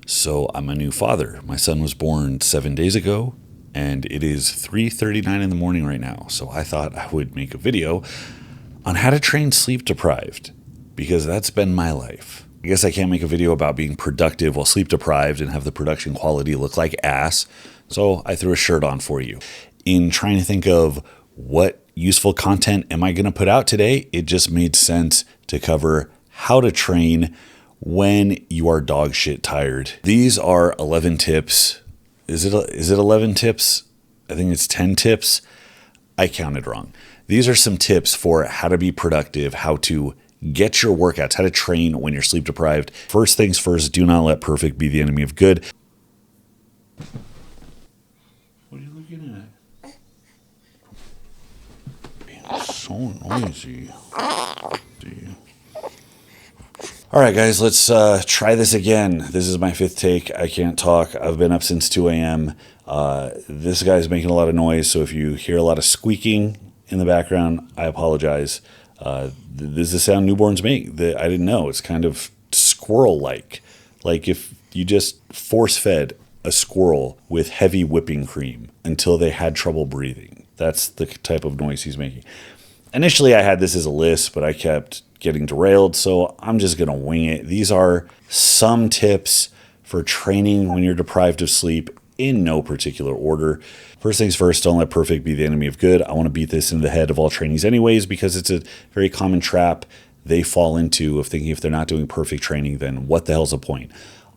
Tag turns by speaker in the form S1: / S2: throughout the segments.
S1: So I'm a new father. My son was born 7 days ago, and it is 3:39 in the morning right now. So I thought I would make a video on how to train sleep deprived, because that's been my life. I guess I can't make a video about being productive while sleep deprived and have the production quality look like ass, so I threw a shirt on for you. In trying to think of what useful content am I going to put out today, it just made sense to cover how to train when you are dog shit tired. These are 11 tips. Is it 11 tips? I think it's 10 tips. I counted wrong. These are some tips for how to be productive, how to get your workouts, how to train when you're sleep deprived. First things first, do not let perfect be the enemy of good. What are you looking at? Being so noisy. All right, guys, let's try this again. This is my fifth take. I can't talk. I've been up since 2 a.m. This guy's making a lot of noise, so if you hear a lot of squeaking in the background, I apologize. This is the sound newborns make that I didn't know. It's kind of squirrel-like. Like if you just force-fed a squirrel with heavy whipping cream until they had trouble breathing. That's the type of noise he's making. Initially, I had this as a list, but I kept getting derailed, so I'm just going to wing it. These are some tips for training when you're deprived of sleep in no particular order. First things first, don't let perfect be the enemy of good. I want to beat this into the head of all trainees anyways, because it's a very common trap they fall into of thinking if they're not doing perfect training, then what the hell's the point?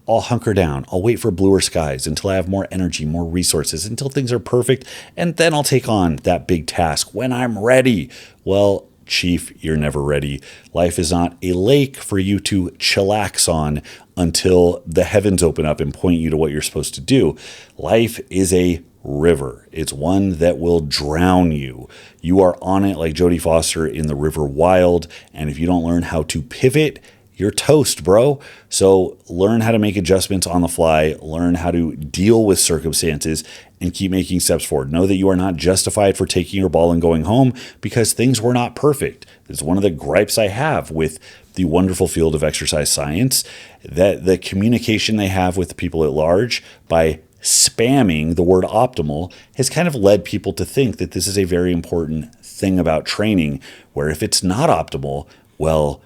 S1: I'll hunker down. I'll wait for bluer skies until I have more energy, more resources, until things are perfect, and then I'll take on that big task when I'm ready. Well, Chief, you're never ready. Life is not a lake for you to chillax on until the heavens open up and point you to what you're supposed to do. Life is a river. It's one that will drown you. You are on it like Jodie Foster in The River Wild, and if you don't learn how to pivot, you're toast, bro. So learn how to make adjustments on the fly, learn how to deal with circumstances, and keep making steps forward. Know that you are not justified for taking your ball and going home because things were not perfect. It's one of the gripes I have with the wonderful field of exercise science, that the communication they have with the people at large by spamming the word optimal has kind of led people to think that this is a very important thing about training, where if it's not optimal, well,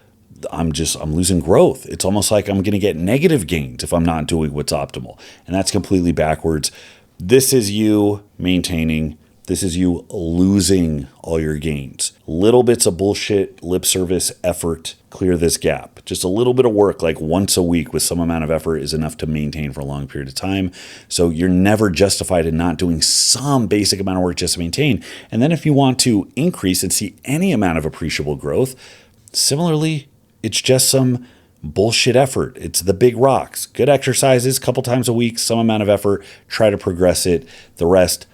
S1: I'm losing growth. It's almost like I'm going to get negative gains if I'm not doing what's optimal. And that's completely backwards. This is you maintaining. This is you losing all your gains. Little bits of bullshit, lip service, effort, clear this gap. Just a little bit of work, like once a week with some amount of effort, is enough to maintain for a long period of time. So you're never justified in not doing some basic amount of work just to maintain. And then if you want to increase and see any amount of appreciable growth, similarly, it's just some bullshit effort. It's the big rocks. Good exercises, a couple times a week, some amount of effort, try to progress it. The rest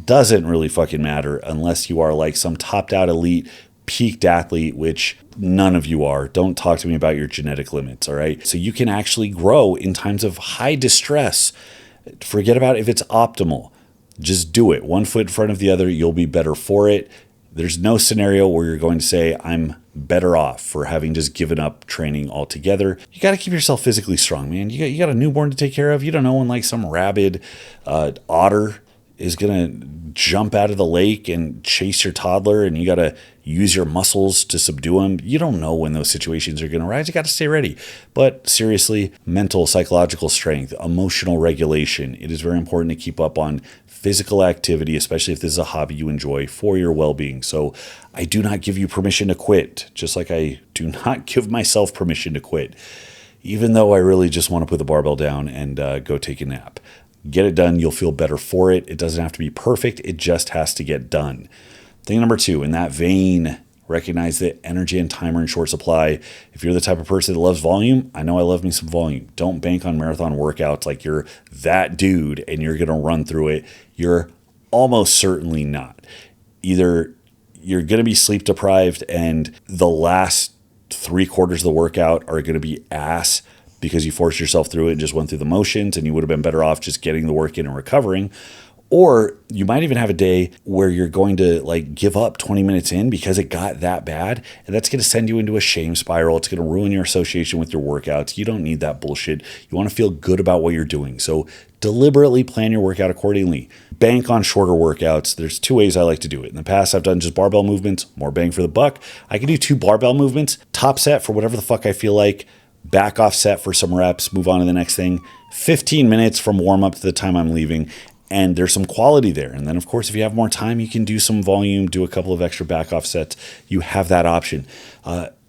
S1: doesn't really fucking matter unless you are like some topped out elite, peaked athlete, which none of you are. Don't talk to me about your genetic limits, all right? So you can actually grow in times of high distress. Forget about if it's optimal. Just do it. One foot in front of the other, you'll be better for it. There's no scenario where you're going to say, I'm better off for having just given up training altogether. You got to keep yourself physically strong, man. You got a newborn to take care of. You don't know when like some rabid otter is going to jump out of the lake and chase your toddler, and you got to use your muscles to subdue him. You don't know when those situations are going to arise. You got to stay ready. But seriously, mental, psychological strength, emotional regulation. It is very important to keep up on physical activity, especially if this is a hobby you enjoy, for your well-being. So I do not give you permission to quit, just like I do not give myself permission to quit, even though I really just want to put the barbell down and go take a nap. Get it done. You'll feel better for it. It doesn't have to be perfect. It just has to get done. Thing number 2, in that vein, recognize that energy and time are in short supply. If you're the type of person that loves volume, I know I love me some volume. Don't bank on marathon workouts like you're that dude and you're going to run through it. You're almost certainly not. Either you're going to be sleep deprived and the last 3/4 of the workout are going to be ass because you forced yourself through it and just went through the motions, and you would have been better off just getting the work in and recovering. Or you might even have a day where you're going to like give up 20 minutes in because it got that bad. And that's going to send you into a shame spiral. It's going to ruin your association with your workouts. You don't need that bullshit. You want to feel good about what you're doing. So deliberately plan your workout accordingly. Bank on shorter workouts. There's 2 ways I like to do it. In the past, I've done just barbell movements, more bang for the buck. I can do 2 barbell movements, top set for whatever the fuck I feel like, back off set for some reps, move on to the next thing. 15 minutes from warm up to the time I'm leaving. And there's some quality there. And then, of course, if you have more time, you can do some volume, do a couple of extra back off sets. You have that option.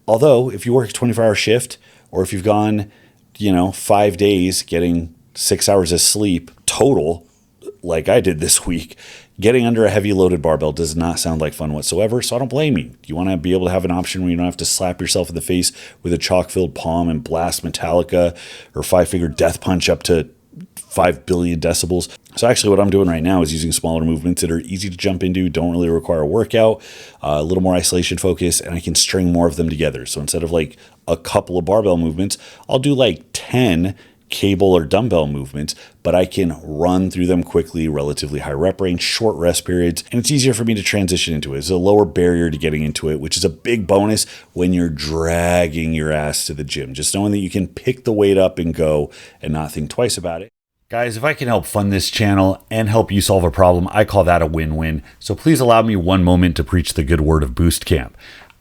S1: Although, if you work a 24-hour shift, or if you've gone, 5 days getting 6 hours of sleep total, like I did this week, getting under a heavy loaded barbell does not sound like fun whatsoever. So I don't blame you. You want to be able to have an option where you don't have to slap yourself in the face with a chalk-filled palm and blast Metallica or 5-figure death punch up to 5 billion decibels. So actually what I'm doing right now is using smaller movements that are easy to jump into, don't really require a workout, a little more isolation focus, and I can string more of them together. So instead of like a couple of barbell movements, I'll do like 10 cable or dumbbell movements, but I can run through them quickly, relatively high rep range, short rest periods, and it's easier for me to transition into it. It's a lower barrier to getting into it, which is a big bonus when you're dragging your ass to the gym. Just knowing that you can pick the weight up and go and not think twice about it. Guys, if I can help fund this channel and help you solve a problem, I call that a win-win. So please allow me one moment to preach the good word of Boostcamp.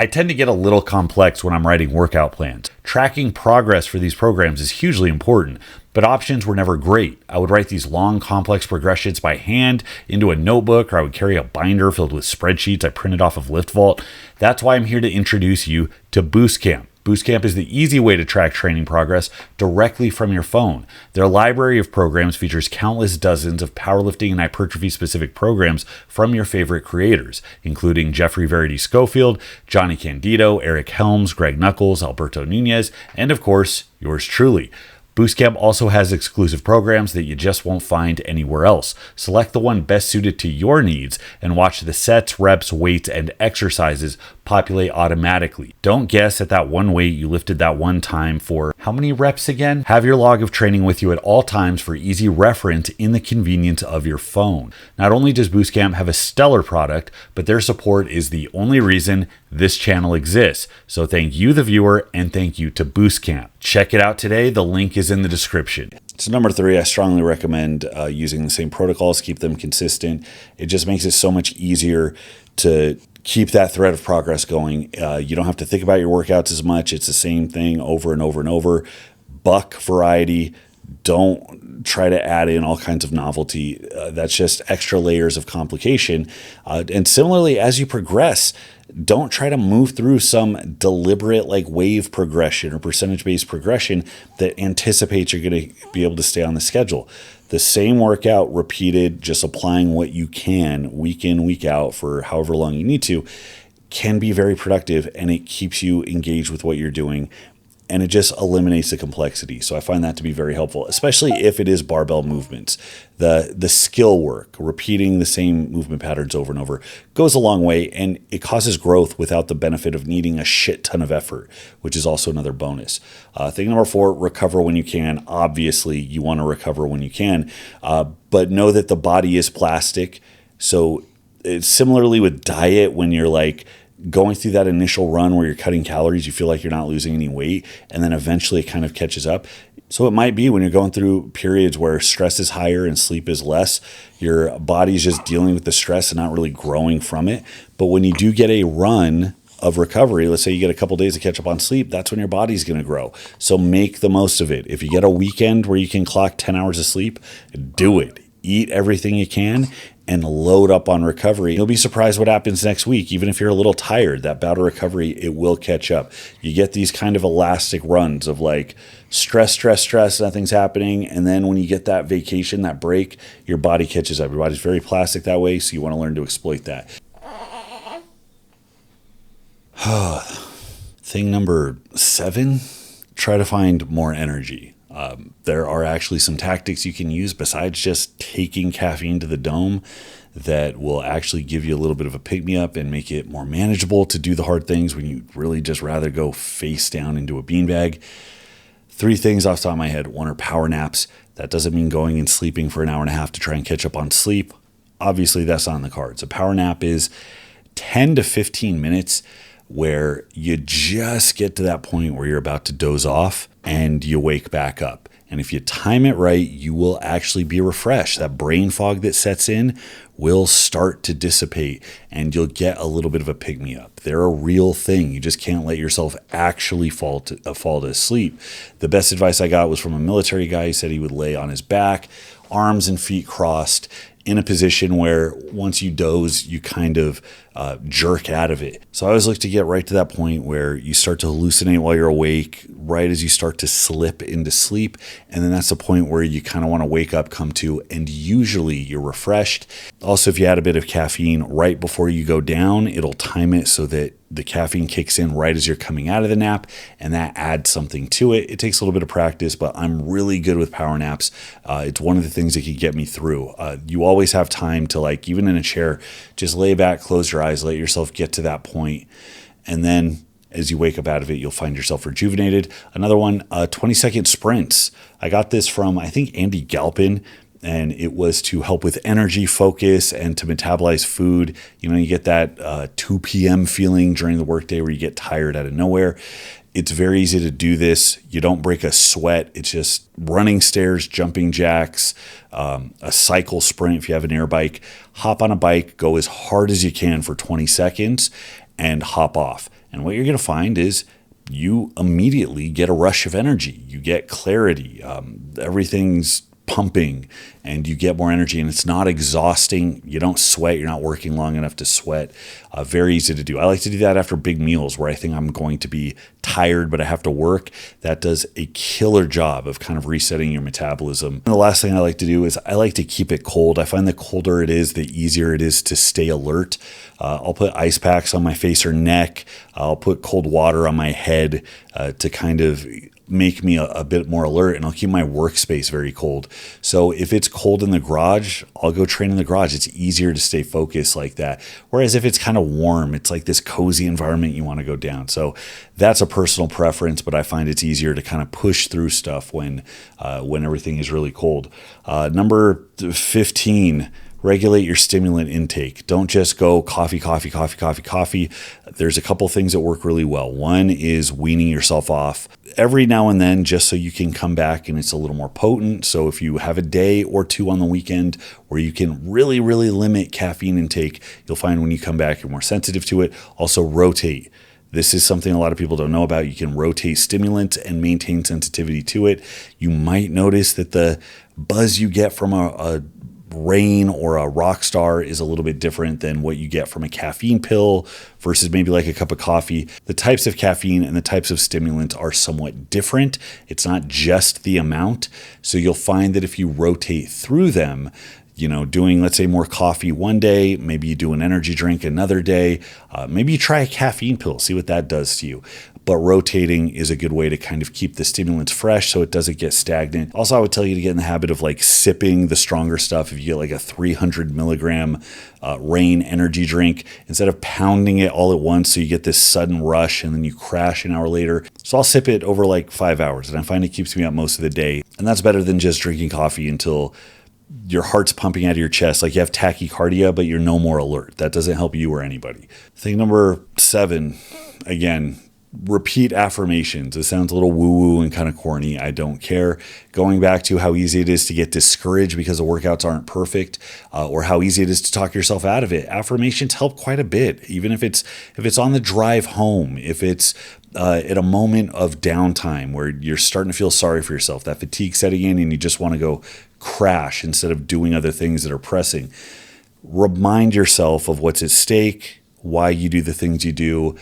S1: I tend to get a little complex when I'm writing workout plans. Tracking progress for these programs is hugely important, but options were never great. I would write these long, complex progressions by hand into a notebook, or I would carry a binder filled with spreadsheets I printed off of LiftVault. That's why I'm here to introduce you to Boostcamp. Boostcamp is the easy way to track training progress directly from your phone. Their library of programs features countless dozens of powerlifting and hypertrophy-specific programs from your favorite creators, including Jeffrey Verity Schofield, Johnny Candido, Eric Helms, Greg Nuckols, Alberto Nunez, and of course, yours truly. Boostcamp also has exclusive programs that you just won't find anywhere else. Select the one best suited to your needs and watch the sets, reps, weights, and exercises populate automatically. Don't guess at that one weight you lifted that one time for how many reps again? Have your log of training with you at all times for easy reference in the convenience of your phone. Not only does Boostcamp have a stellar product, but their support is the only reason this channel exists. So thank you, the viewer, and thank you to Boostcamp. Check it out today. The link is in the description. So number 3, I strongly recommend using the same protocols, keep them consistent. It just makes it so much easier to keep that thread of progress going. You don't have to think about your workouts as much. It's the same thing over and over and over. Buck variety. Don't try to add in all kinds of novelty. That's just extra layers of complication. And similarly, as you progress, don't try to move through some deliberate like wave progression or percentage-based progression that anticipates you're going to be able to stay on the schedule. The same workout repeated, just applying what you can week in, week out for however long you need to, can be very productive, and it keeps you engaged with what you're doing. And it just eliminates the complexity. So I find that to be very helpful, especially if it is barbell movements. The skill work, repeating the same movement patterns over and over, goes a long way, and it causes growth without the benefit of needing a shit ton of effort, which is also another bonus. Thing number 4, recover when you can. Obviously, you want to recover when you can, but know that the body is plastic. So it's similarly with diet, when you're like going through that initial run where you're cutting calories, you feel like you're not losing any weight, and then eventually it kind of catches up. So it might be when you're going through periods where stress is higher and sleep is less, your body's just dealing with the stress and not really growing from it. But when you do get a run of recovery, let's say you get a couple days to catch up on sleep, that's when your body's going to grow. So make the most of it. If you get a weekend where you can clock 10 hours of sleep, do it. Eat everything you can and load up on recovery. You'll be surprised what happens next week. Even if you're a little tired, that bout of recovery, it will catch up. You get these kind of elastic runs of like stress, nothing's happening. And then when you get that vacation, that break, your body catches up. Your body's very plastic that way, so you want to learn to exploit that. Thing number 7, try to find more energy. There are actually some tactics you can use besides just taking caffeine to the dome that will actually give you a little bit of a pick-me-up and make it more manageable to do the hard things when you really just rather go face down into a beanbag. 3 things off the top of my head. 1 are power naps. That doesn't mean going and sleeping for an hour and a half to try and catch up on sleep. obviously that's not in the cards. A power nap is 10 to 15 minutes where you just get to that point where you're about to doze off and you wake back up. And if you time it right, you will actually be refreshed. That brain fog that sets in will start to dissipate and you'll get a little bit of a pick-me-up. They're a real thing. You just can't let yourself actually fall to sleep. The best advice I got was from a military guy. He said he would lay on his back, arms and feet crossed, in a position where once you doze, you kind of jerk out of it. So I always look to get right to that point where you start to hallucinate while you're awake, right as you start to slip into sleep. And then that's the point where you kind of want to wake up, come to, and usually you're refreshed. Also, if you add a bit of caffeine right before you go down, it'll time it so that the caffeine kicks in right as you're coming out of the nap, and that adds something to it. It takes a little bit of practice, but I'm really good with power naps. It's one of the things that can get me through. You always have time to, like, even in a chair, just lay back, close your eyes, let yourself get to that point, and then as you wake up out of it, you'll find yourself rejuvenated. Another one, 20-second sprints. I got this from, I think, Andy Galpin, and it was to help with energy, focus, and to metabolize food. You know, you get that 2 p.m. feeling during the workday where you get tired out of nowhere. It's very easy to do this. You don't break a sweat. It's just running stairs, jumping jacks, a cycle sprint if you have an air bike. Hop on a bike, go as hard as you can for 20 seconds, and hop off. And what you're going to find is you immediately get a rush of energy. You get clarity. Everything's pumping and you get more energy, and it's not exhausting. You don't sweat. You're not working long enough to sweat. Very easy to do. I like to do that after big meals where I think I'm going to be tired, but I have to work. That does a killer job of kind of resetting your metabolism. And the last thing I like to do is I like to keep it cold. I find the colder it is, the easier it is to stay alert. I'll put ice packs on my face or neck. I'll put cold water on my head to kind of make me a bit more alert, and I'll keep my workspace very cold. So if it's cold in the garage, I'll go train in the garage. It's easier to stay focused like that. Whereas if it's kind of warm, it's like this cozy environment you want to go down. So that's a personal preference, but I find it's easier to kind of push through stuff when everything is really cold. Number 15, regulate your stimulant intake. Don't just go coffee. There's a couple things that work really well. One is weaning yourself off every now and then just so you can come back and it's a little more potent. So if you have a day or two on the weekend where you can really, really limit caffeine intake, you'll find when you come back you're more sensitive to it. Also rotate. This is something a lot of people don't know about. You can rotate stimulants and maintain sensitivity to it. You might notice that the buzz you get from a Rain or a Rockstar is a little bit different than what you get from a caffeine pill versus maybe like a cup of coffee. The types of caffeine and the types of stimulants are somewhat different. It's not just the amount. So you'll find that if you rotate through them, you know, doing, let's say, more coffee one day, maybe you do an energy drink another day, maybe you try a caffeine pill, see what that does to you. But rotating is a good way to kind of keep the stimulants fresh so it doesn't get stagnant. Also, I would tell you to get in the habit of like sipping the stronger stuff. If you get like a 300 milligram Rain energy drink, instead of pounding it all at once so you get this sudden rush and then you crash an hour later. So I'll sip it over like 5 hours, and I find it keeps me up most of the day. And that's better than just drinking coffee until your heart's pumping out of your chest, like you have tachycardia, but you're no more alert. That doesn't help you or anybody. Thing number 7, again, repeat affirmations. It sounds a little woo-woo and kind of corny. I don't care. Going back to how easy it is to get discouraged because the workouts aren't perfect, or how easy it is to talk yourself out of it. Affirmations help quite a bit, even if it's on the drive home, if it's at a moment of downtime where you're starting to feel sorry for yourself, that fatigue setting in and you just want to go crash instead of doing other things that are pressing. Remind yourself of what's at stake, why you do the things you do.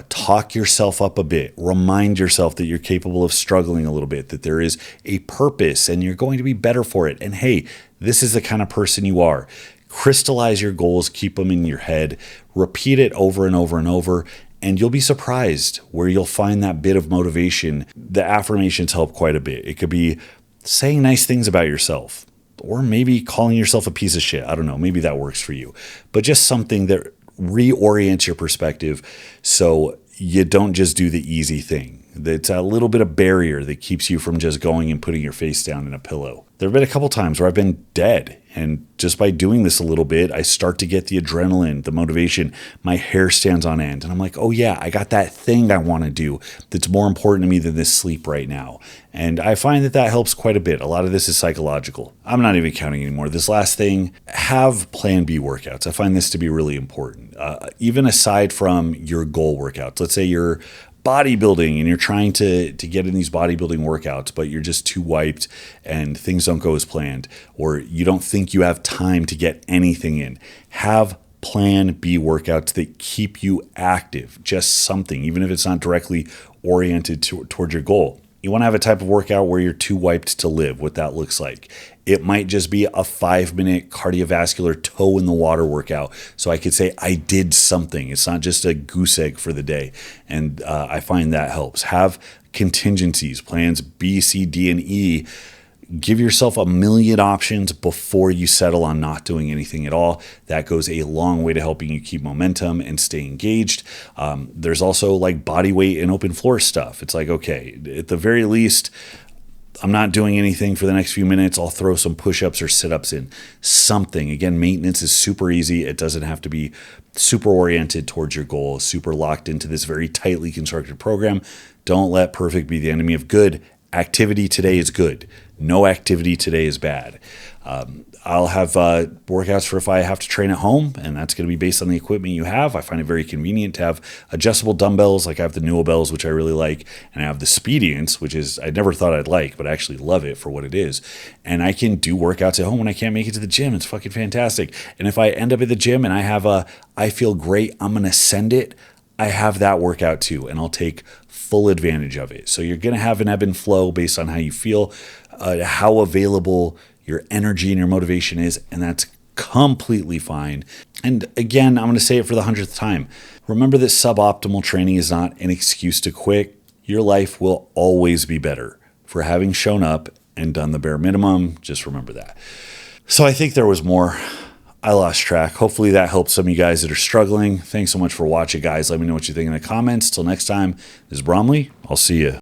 S1: Talk yourself up a bit. Remind yourself that you're capable of struggling a little bit, that there is a purpose and you're going to be better for it. And hey, this is the kind of person you are. Crystallize your goals, keep them in your head, repeat it over and over and over, and you'll be surprised where you'll find that bit of motivation. The affirmations help quite a bit. It could be saying nice things about yourself, or maybe calling yourself a piece of shit. I don't know. Maybe that works for you. But just something that reorients your perspective so you don't just do the easy thing. It's a little bit of barrier that keeps you from just going and putting your face down in a pillow. There have been a couple times where I've been dead, and just by doing this a little bit, I start to get the adrenaline, the motivation. My hair stands on end, and I'm like, oh yeah, I got that thing I want to do that's more important to me than this sleep right now. And I find that helps quite a bit. A lot of this is psychological. I'm not even counting anymore. This last thing, have plan B workouts. I find this to be really important. Even aside from your goal workouts, let's say you're bodybuilding and you're trying to get in these bodybuilding workouts, but you're just too wiped and things don't go as planned, or you don't think you have time to get anything in. Have plan B workouts that keep you active, just something, even if it's not directly oriented toward your goal. You want to have a type of workout where you're too wiped to live, what that looks like. It might just be a 5-minute cardiovascular toe in the water workout. So I could say I did something. It's not just a goose egg for the day. And I find that helps. Have contingencies, plans B, C, D, and E. Give yourself a million options before you settle on not doing anything at all. That goes a long way to helping you keep momentum and stay engaged. There's also like body weight and open floor stuff. It's like, okay, at the very least, I'm not doing anything for the next few minutes. I'll throw some push-ups or sit-ups in. Something. Again, maintenance is super easy. It doesn't have to be super oriented towards your goal, super locked into this very tightly constructed program. Don't let perfect be the enemy of good. Activity today is good. No activity today is bad. I'll have workouts for if I have to train at home, and that's going to be based on the equipment you have. I find it very convenient to have adjustable dumbbells, like I have the Newell bells, which I really like, and I have the Spedients, which is I never thought I'd like, but I actually love it for what it is. And I can do workouts at home when I can't make it to the gym. It's fucking fantastic. And if I end up at the gym and I have I feel great, I'm going to send it, I have that workout too, and I'll take full advantage of it. So you're going to have an ebb and flow based on how you feel, how available your energy and your motivation is, and that's completely fine. And again, I'm going to say it for the 100th time. Remember that suboptimal training is not an excuse to quit. Your life will always be better for having shown up and done the bare minimum. Just remember that. So I think there was more. I lost track. Hopefully that helps some of you guys that are struggling. Thanks so much for watching, guys. Let me know what you think in the comments. Till next time, this is BRMLY. I'll see you.